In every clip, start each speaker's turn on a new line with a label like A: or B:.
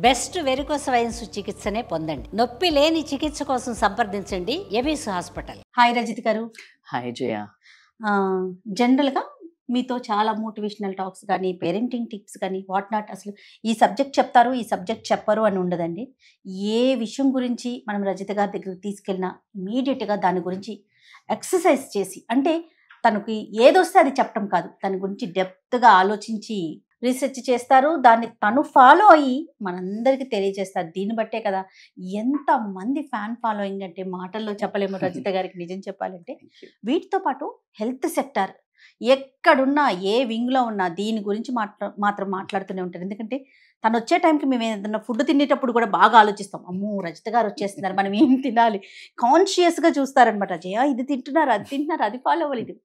A: Best varicose veins చికిత్సనే పొందండి. నొప్పి లేని చికిత్స కోసం సంప్రదించండి ఎబిస్ హాస్పిటల్.
B: హాయ్ రజిత్ గారు.
C: హాయ్ జయ.
B: జనరల్గా మీతో చాలా మోటివేషనల్ టాక్స్ కానీ పేరెంటింగ్ టిప్స్ కానీ వాట్ నాట్, అసలు ఈ సబ్జెక్ట్ చెప్తారు ఈ సబ్జెక్ట్ చెప్పరు అని ఉండదండి. ఏ విషయం గురించి మనం రజిత గారి దగ్గరికి తీసుకెళ్ళినా ఇమీడియట్గా దాని గురించి ఎక్సర్సైజ్ చేసి, అంటే తనకి ఏదొస్తే అది చెప్పడం కాదు, దాని గురించి డెప్త్గా ఆలోచించి రీసెర్చ్ చేస్తారు. దాన్ని తను ఫాలో అయ్యి మనందరికీ తెలియజేస్తారు. దీన్ని బట్టే కదా ఎంతమంది ఫ్యాన్ ఫాలోయింగ్ అంటే మాటల్లో చెప్పలేము రజిత గారికి. నిజం చెప్పాలంటే వీటితో పాటు హెల్త్ సెక్టర్ ఎక్కడున్నా ఏ వింగ్లో ఉన్నా దీని గురించి మాత్రం మాట్లాడుతూనే ఉంటారు. ఎందుకంటే తను వచ్చే టైంకి మేము ఏదైనా ఫుడ్ తినేటప్పుడు కూడా బాగా ఆలోచిస్తాం. అమ్మో రజిత గారు వచ్చేస్తున్నారు, మనం ఏం తినాలి కాన్షియస్గా చూస్తారనమాట. జయ ఇది తింటున్నారు, అది తింటున్నారు, అది ఫాలో అవ్వాలి ఇది.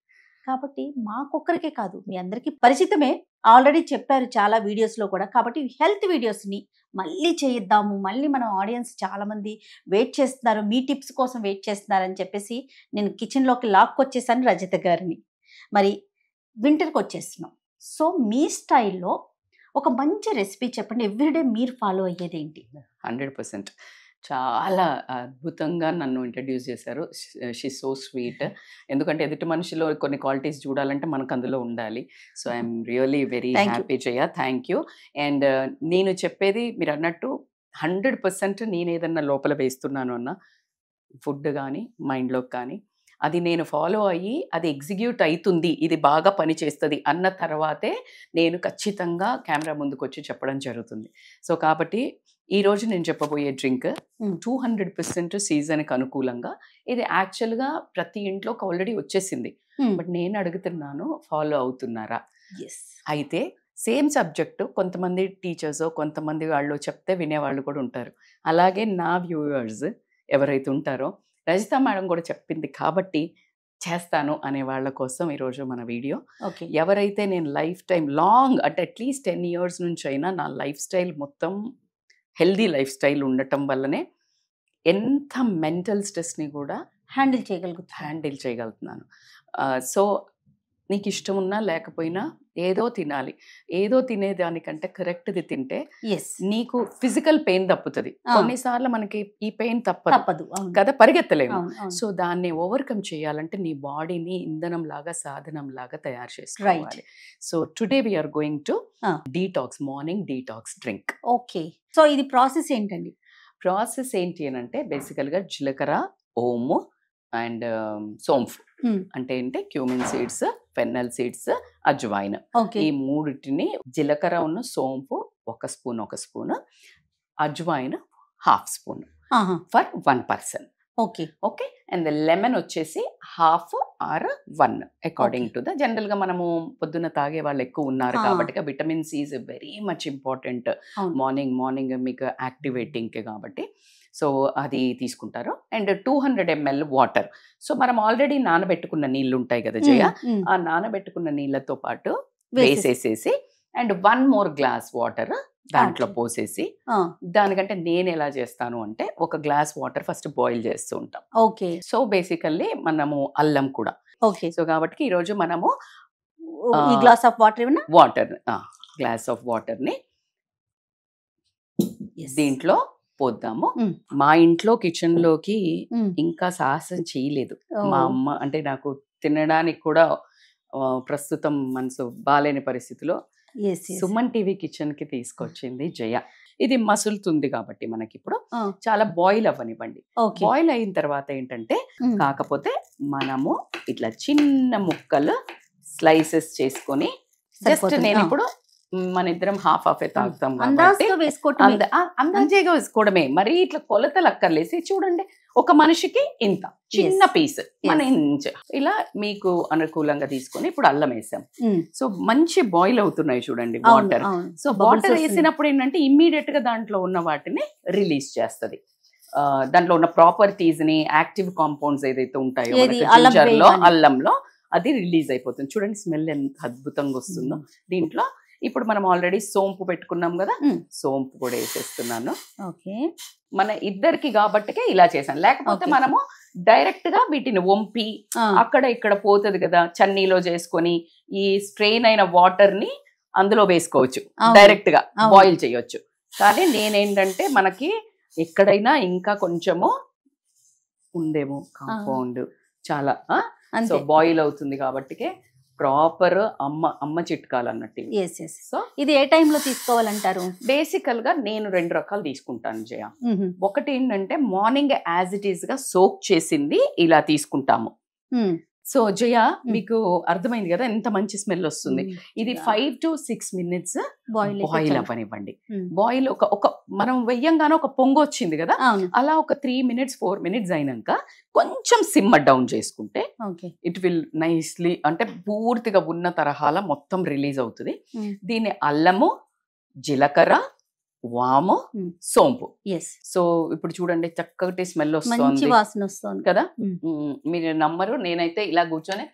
B: కాబట్టి మాకొక్కరికే కాదు మీ అందరికీ పరిచితమే, ఆల్రెడీ చెప్పారు చాలా వీడియోస్లో కూడా. కాబట్టి హెల్త్ వీడియోస్ని మళ్ళీ చేయిద్దాము, మళ్ళీ మన ఆడియన్స్ చాలామంది వెయిట్ చేస్తున్నారు, మీ టిప్స్ కోసం వెయిట్ చేస్తున్నారని చెప్పేసి నేను కిచెన్లోకి లాక్కొచ్చేసాను రజిత గారిని. మరి వింటర్కి వచ్చేస్తున్నాం. సో మీ స్టైల్లో ఒక మంచి రెసిపీ చెప్పండి, ఎవ్రీడే మీరు ఫాలో అయ్యేది ఏంటి?
C: 100% చాలా అద్భుతంగా నన్ను ఇంట్రడ్యూస్ చేశారు. She so sweet. ఎందుకంటే ఎదుటి మనిషిలో కొన్ని క్వాలిటీస్ చూడాలంటే మనకు అందులో ఉండాలి. So I'm really very happy Jaya. Thank you. And నేను చెప్పేది మీరు అన్నట్టు 100% నేను ఏదన్నా లోపల వేస్తున్నాను అన్న ఫుడ్ కానీ మైండ్లోకి కానీ అది నేను ఫాలో అయ్యి అది ఎగ్జిక్యూట్ అవుతుంది, ఇది బాగా పనిచేస్తుంది అన్న తర్వాతే నేను ఖచ్చితంగా కెమెరా ముందుకు వచ్చి చెప్పడం జరుగుతుంది. సో కాబట్టి ఈరోజు నేను చెప్పబోయే డ్రింక్ 200% సీజన్కి అనుకూలంగా, ఇది యాక్చువల్గా ప్రతి ఇంట్లోకి ఆల్రెడీ వచ్చేసింది. బట్ నేను అడుగుతున్నాను ఫాలో అవుతున్నారా? అయితే సేమ్ సబ్జెక్టు కొంతమంది టీచర్స్ కొంతమంది వాళ్ళు చెప్తే వినేవాళ్ళు కూడా ఉంటారు. అలాగే నా వ్యూవర్స్ ఎవరైతే ఉంటారో రజిత మేడం కూడా చెప్పింది కాబట్టి చేస్తాను అనే వాళ్ళ కోసం ఈరోజు మన వీడియో. ఎవరైతే నేను లైఫ్ టైం లాంగ్ అంటే అట్లీస్ట్ 10 years నుంచి అయినా నా లైఫ్ స్టైల్ మొత్తం హెల్దీ లైఫ్ స్టైల్ ఉండటం వల్లనే ఎంత మెంటల్ స్ట్రెస్ని కూడా
B: హ్యాండిల్
C: చేయగలుగుతున్నాను. సో నీకు ఇష్టం ఉన్నా లేకపోయినా ఏదో తినాలి, ఏదో తినేదానికంటే కరెక్ట్ది తింటే నీకు ఫిజికల్ పెయిన్ తప్పుతుంది. కొన్నిసార్లు మనకి ఈ పెయిన్ తప్పదు కదా, పరిగెత్తలేము. సో దాన్ని ఓవర్కమ్ చేయాలంటే నీ బాడీని ఇంధనం లాగా సాధనం లాగా తయారు చేసుకోవాలి. So today we're going to detox, morning detox drink.
B: Okay, so ఇది ప్రాసెస్ ఏంటండి?
C: ప్రాసెస్ ఏంటి అని అంటే బేసికల్గా జీలకర్ర, ఓము అండ్ సోంఫ్ అంటే ఏంటి cumin seeds, fennel seeds, ajwain, ఈ మూడిటిని జీలకర్ర ఉన్న సోంపు 1 spoon, ajwain 1/2 spoon for 1 person.
B: Okay.
C: And lemon వచ్చేసి 1/2 or 1 అకార్డింగ్ టు ద. జనరల్గా మనము పొద్దున్న తాగే వాళ్ళు ఎక్కువ ఉన్నారు కాబట్టి vitamin C is very much important morning మీకు యాక్టివేటింగ్కి కాబట్టి. సో అది తీసుకుంటారు. And 200 ml water. సో మనం ఆల్రెడీ నానబెట్టుకున్న నీళ్ళు ఉంటాయి కదా జయ, ఆ నానబెట్టుకున్న నీళ్ళతో పాటు వేసేసేసి అండ్ 1 more glass వాటర్ దాంట్లో పోసేసి, దానికంటే నేను ఎలా చేస్తాను అంటే 1 glass వాటర్ ఫస్ట్ బాయిల్ చేస్తూ ఉంటాం.
B: ఓకే.
C: సో బేసికల్లీ మనము అల్లం కూడా.
B: ఓకే.
C: సో కాబట్టి ఈరోజు మనము
B: గ్లాస్ ఆఫ్
C: గ్లాస్ ఆఫ్ వాటర్ని దీంట్లో పోద్దాము. మా ఇంట్లో కిచెన్ లోకి ఇంకా సాహసం చేయలేదు మా అమ్మ. అంటే నాకు తినడానికి కూడా ప్రస్తుతం మనసు బాలేని పరిస్థితిలో సుమన్ టీవీ కిచెన్ కి తీసుకొచ్చింది జయ. ఇది మసులుతుంది కాబట్టి మనకి ఇప్పుడు చాలా బాయిల్ అవ్వనివ్వండి. బాయిల్ అయిన తర్వాత ఏంటంటే కాకపోతే మనము ఇట్లా చిన్న ముక్కలు స్లైసెస్ చేసుకొని జస్ట్ నేను ఇప్పుడు మన ఇద్దరం హాఫ్ తాగుతాం అందాజేగా వేసుకోవడమే, మరి ఇట్లా కొలతలు అక్కర్లేసి. చూడండి ఒక మనిషికి ఇంత చిన్న పీస్ మన ఇంచ్ ఇలా మీకు అనుకూలంగా తీసుకొని ఇప్పుడు అల్లం వేసాం. సో మంచి బాయిల్ అవుతున్నాయి చూడండి వాటర్. సో వాటర్ వేసినప్పుడు ఏంటంటే ఇమ్మీడియట్ గా దాంట్లో ఉన్న వాటిని రిలీజ్ చేస్తుంది. దాంట్లో ఉన్న ప్రాపర్టీస్ ని, యాక్టివ్ కాంపౌండ్స్ ఏదైతే ఉంటాయో జింజర్లో అల్లంలో అది రిలీజ్ అయిపోతుంది. చూడండి స్మెల్ ఎంత అద్భుతంగా వస్తుందో. దీంట్లో ఇప్పుడు మనం ఆల్రెడీ సోంపు పెట్టుకున్నాం కదా, సోంపు కూడా వేసేస్తున్నాను. మన ఇద్దరికి కాబట్టికే ఇలా చేశాను. లేకపోతే మనము డైరెక్ట్ గా వీటిని వంపి అక్కడ ఇక్కడ పోతుంది కదా, చన్నీలో చేసుకొని ఈ స్ట్రెయిన్ అయిన వాటర్ ని అందులో వేసుకోవచ్చు, డైరెక్ట్ గా బాయిల్ చేయొచ్చు. కానీ నేనేంటంటే మనకి ఎక్కడైనా ఇంకా కొంచెము ఉందేమో కాంపౌండ్ చాలా సో బాయిల్ అవుతుంది కాబట్టి ప్రాపర్ అమ్మ చిట్కాలు అన్నట్టు.
B: సో ఇది ఏ టైంలో తీసుకోవాలంటారు?
C: బేసికల్ గా నేను 2 రకాలు తీసుకుంటాను జయ. ఒకటి ఏంటంటే మార్నింగ్ యాజ్ ఇట్ ఈస్ గా సోక్ చేసింది ఇలా తీసుకుంటాము. సో జయ మీకు అర్థమైంది కదా ఎంత మంచి స్మెల్ వస్తుంది. ఇది 5 to 6 minutes బాయిల్ అవ్వనివ్వండి. బాయిల్ ఒక మనం వెయ్యంగానే ఒక పొంగు వచ్చింది కదా, అలా ఒక 3 minutes 4 minutes అయినాక కొంచెం సిమ్మర్ డౌన్ చేసుకుంటే ఇట్ విల్ నైస్లీ అంటే పూర్తిగా ఉన్న తరహాల మొత్తం రిలీజ్ అవుతుంది. దీన్ని అల్లము, జీలకర్ర, వాము, సోంపు. సో ఇప్పుడు చూడండి చక్కటి స్మెల్ వస్తుంది కదా. మీరు నమ్మరు, నేనైతే ఇలా కూర్చొని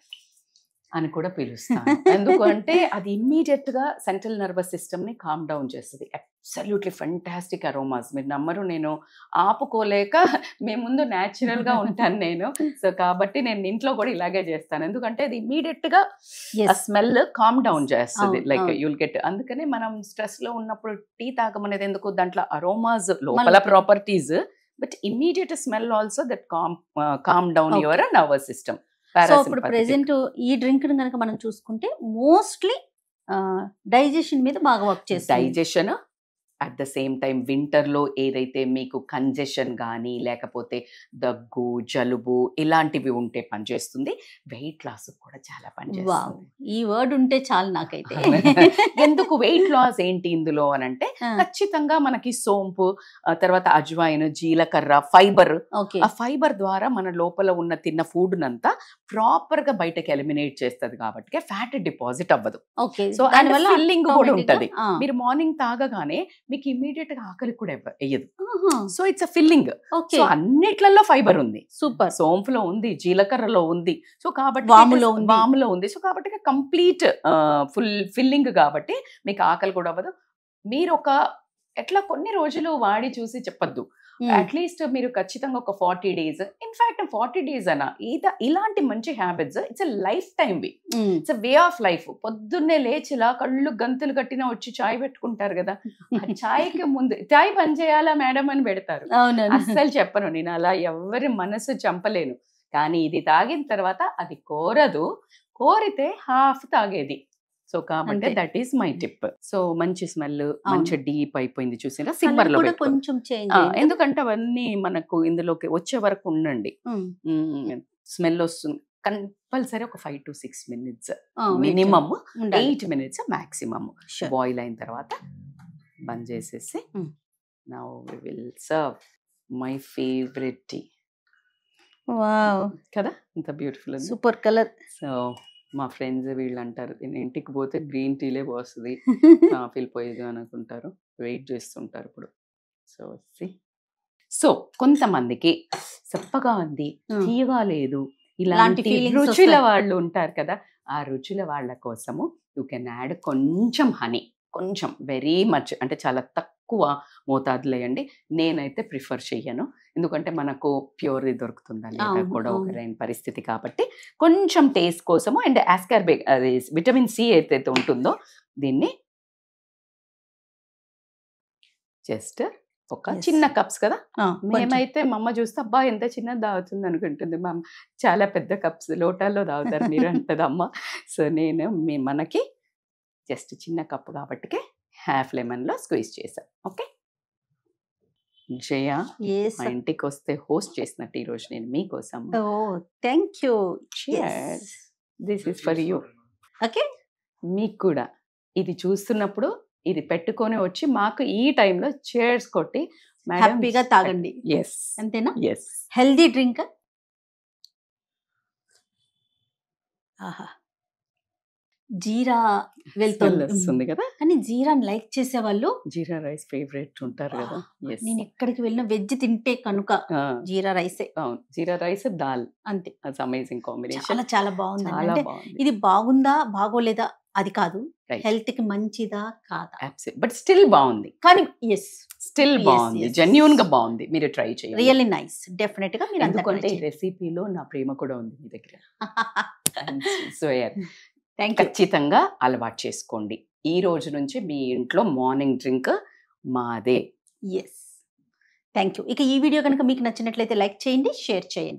C: అని కూడా పిలుస్తాను. ఎందుకంటే అది ఇమ్మీడియట్ గా సెంట్రల్ నర్వస్ సిస్టమ్ ని కామ్ డౌన్ చేస్తుంది. Absolutely fantastic aromas. మీరు నమ్మరు, నేను ఆపుకోలేక మీ ముందు న్యాచురల్ గా ఉంటాను నేను. సో కాబట్టి నేను ఇంట్లో కూడా ఇలాగే చేస్తాను. ఎందుకంటే అది ఇమ్మీడియట్ గా స్మెల్ కామ్ డౌన్ చేస్తుంది. Like you'll get. అందుకని మనం స్ట్రెస్ లో ఉన్నప్పుడు టీ తాగమనేది ఎందుకు, దాంట్లో అరోమాస్ లోపల properties, but immediate smell also that calm down your nervous system.
B: So ఇప్పుడు ప్రెసెంట్ ఈ డ్రింక్ కనుక మనం చూసుకుంటే మోస్ట్లీ డైజెషన్ మీద బాగా వర్క్ చేస్తుంది.
C: Digestion at the same time వింటర్లో ఏదైతే మీకు కంజెషన్ కానీ లేకపోతే దగ్గు, జలుబు ఇలాంటివి ఉంటే పనిచేస్తుంది. వెయిట్ లాస్ కూడా చాలా పనిచేస్తుంది.
B: ఈ వర్డ్ ఉంటే చాలు నాకైతే.
C: ఎందుకు వెయిట్ లాస్ ఏంటి ఇందులో అని అంటే ఖచ్చితంగా మనకి సోంపు, తర్వాత అజ్వైన్, జీలకర్ర, ఫైబర్. ఆ ఫైబర్ ద్వారా మన లోపల ఉన్న తిన్న ఫుడ్ నంతా ప్రాపర్ గా బయటకి ఎలిమినేట్ చేస్తుంది కాబట్టి ఫ్యాట్ డిపాజిట్ అవ్వదు. సో దానివల్ల ఫిల్లింగ్ కూడా ఉంటది. మీరు మార్నింగ్ తాగగానే మీకు ఇమీడియట్ గా ఆకలి కూడా వేయదు. So it's a filling. So అన్నిట్లలో ఫైబర్ ఉంది.
B: సూపర్.
C: సోంపులో ఉంది, జీలకర్రలో ఉంది, సో కాబట్టి వాములో ఉంది. సో కాబట్టి కంప్లీట్ ఫుల్ ఫిల్లింగ్ కాబట్టి మీకు ఆకలి కూడా అవ్వదు. మీరు ఒక ఎట్లా కొన్ని రోజులు వాడి చూసి చెప్పద్దు. అట్లీస్ట్ మీరు ఖచ్చితంగా ఒక 40 days, ఇన్ఫాక్ట్ 40 days అన్నా ఇలాంటి మంచి హ్యాబిట్స్ ఇట్స్ లైఫ్ టైం వి. It's way of life. పొద్దున్నే లేచిలా కళ్ళు గంతులు కట్టినా వచ్చి చాయ్ పెట్టుకుంటారు కదా, చాయ్కి ముందు చాయ్ పని చేయాలా మేడం అని పెడతారు. అస్సలు చెప్పను నేను అలా, ఎవరి మనసు చంపలేను. కానీ ఇది తాగిన తర్వాత అది కోరదు, కోరితే హాఫ్ తాగేది. సో కాబట్టి that is my tip. So మంచి స్మెల్, మంచి డీప్ అయిపోయింది చూసినా సిమ్మర్ లో
B: కొంచెం
C: ఎందుకంటే అవన్నీ మనకు ఇందులోకి వచ్చే వరకు ఉండండి. స్మెల్ వస్తుంది కంపల్సరీ. ఒక 5 to 6 minutes minimum, 8 minutes maximum boil అయిన తర్వాత బంద్ చేసేసి now we will serve my favourite tea.
B: Wow
C: కదా, ఇంత బ్యూటిఫుల్,
B: సూపర్ కలర్. సో
C: మా ఫ్రెండ్స్ వీళ్ళు అంటారు నేను ఇంటికి పోతే గ్రీన్ టీలే పోస్తుంది, కాఫీలు పోయేది అనుకుంటారు, వెయిట్ చేస్తుంటారు ఇప్పుడు. సో కొంతమందికి చెప్పగా ఉంది, తీయగా లేదు, ఇలాంటి రుచుల వాళ్ళు ఉంటారు కదా, ఆ రుచుల వాళ్ళ కోసము యూ కెన్ యాడ్ కొంచెం హనీ, కొంచెం వెరీ మచ్ అంటే చాలా తక్కువ మోతాదులో వేయండి. నేనైతే ప్రిఫర్ చెయ్యను, ఎందుకంటే మనకు ప్యూర్ది దొరుకుతుందా లేదా కూడా ఒక రైన్ పరిస్థితి కాబట్టి కొంచెం టేస్ట్ కోసము. అండ్ ఆస్కార్బిక్ అది విటమిన్ సి అయితే ఉంటుందో దీన్ని జస్ట్ ఒక చిన్న కప్స్ కదా, మేమైతే మా అమ్మ చూస్తే అబ్బా ఎంత చిన్నది తాగుతుంది అనుకుంటుంది, మా చాలా పెద్ద కప్స్ లోటాల్లో తాగుతారు మీరు అంటది అమ్మ. సో నేను మనకి జస్ట్ చిన్న కప్పు కాబట్టి హాఫ్ లెమన్లో స్క్వీజ్ చేశాను. ఓకే జయ, మా ఇంటికి వస్తే హోస్ట్ చేసినట్టు ఈరోజు నేను మీకోసం.
B: Thank you.
C: This is for you.
B: Okay,
C: మీకు కూడా ఇది చూస్తున్నప్పుడు ఇది పెట్టుకొని వచ్చి మాకు ఈ టైంలో చేర్స్ కొట్టి
B: హ్యాపీగా తాగండి.
C: ఎస్,
B: అంతేనా?
C: Yes,
B: healthy drink. ఆహా, జీరా
C: వెళ్తుంది కదా,
B: కానీ జీరాని లైక్ చేసే వాళ్ళు
C: జీరా రైస్ ఫేవరెట్ ఉంటారు కదా.
B: నేను ఎక్కడికి వెళ్ళినా వెజ్ తింటే కనుక జీరా రైసే.
C: అవును, జీరా రైస్ దాల్,
B: అంతే.
C: Amazing combination.
B: చాలా చాలా బాగుంది. అంటే ఇది బాగుందా బాగోలేదా అది కాదు, హెల్త్ కి మంచిదా కాదా,
C: బట్ స్టిల్ బాగుంది.
B: కానీ ఎస్,
C: స్టిల్ బాగుంది, జెన్యూన్ గా బాగుంది. మీరు ట్రై చేయండి,
B: రియల్లీ నైస్. డెఫినెట్ గా మీరు
C: ఎందుకంటే ఈ రెసిపీలో నా ప్రేమ కూడా ఉంది మీ దగ్గర. సో ఖచ్చితంగా అలవాటు చేసుకోండి. ఈ రోజు నుంచి మీ ఇంట్లో మార్నింగ్ డ్రింక్ మాదే.
B: Yes, thank you. ఇక ఈ వీడియో కనుక మీకు నచ్చినట్లయితే లైక్ చేయండి, షేర్ చేయండి.